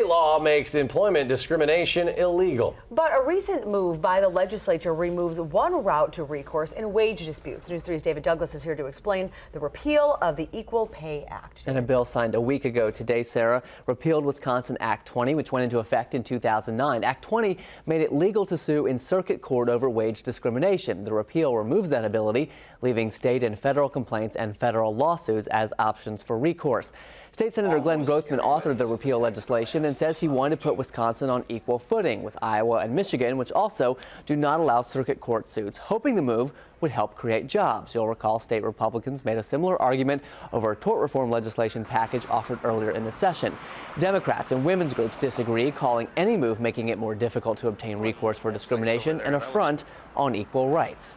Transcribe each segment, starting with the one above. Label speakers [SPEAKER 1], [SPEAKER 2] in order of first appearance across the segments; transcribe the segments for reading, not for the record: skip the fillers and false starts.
[SPEAKER 1] law makes employment discrimination illegal.
[SPEAKER 2] But a recent move by the legislature removes one route to recourse in wage disputes. News 3's David Douglas is here to explain the repeal of the Equal Pay Act.
[SPEAKER 3] And a bill signed a week ago today, Sarah, repealed Wisconsin Act 20, which went into effect in 2009. Act 20 made it legal to sue in circuit court over wage discrimination. The repeal removes that ability, leaving state and federal complaints and federal lawsuits as options for recourse. State Senator Glenn Grothman authored the repeal legislation and says he wanted to put Wisconsin on equal footing with Iowa and Michigan, which also do not allow circuit court suits, hoping the move would help create jobs. You'll recall state Republicans made a similar argument over a tort reform legislation package offered earlier in the session. Democrats and women's groups disagree, calling any move making it more difficult to obtain recourse for discrimination an affront on equal rights.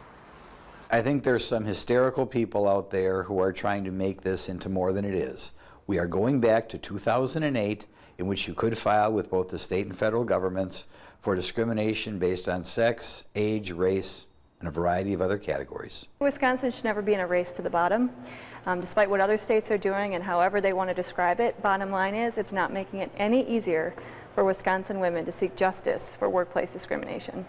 [SPEAKER 4] I think there's some hysterical people out there who are trying to make this into more than it is. We are going back to 2008, in which you could file with both the state and federal governments for discrimination based on sex, age, race, and a variety of other categories.
[SPEAKER 5] Wisconsin should never be in a race to the bottom. Despite what other states are doing and however they want to describe it, bottom line is it's not making it any easier for Wisconsin women to seek justice for workplace discrimination.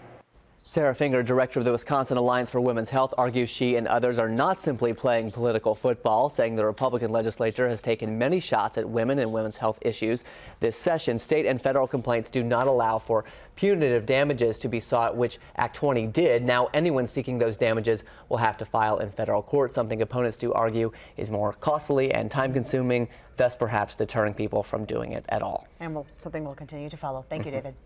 [SPEAKER 3] Sarah Finger, director of the Wisconsin Alliance for Women's Health, argues she and others are not simply playing political football, saying the Republican legislature has taken many shots at women and women's health issues. This session, state and federal complaints do not allow for punitive damages to be sought, which Act 20 did. Now anyone seeking those damages will have to file in federal court, something opponents do argue is more costly and time-consuming, thus perhaps deterring people from doing it at all.
[SPEAKER 2] And something we'll continue to follow. Thank you, David.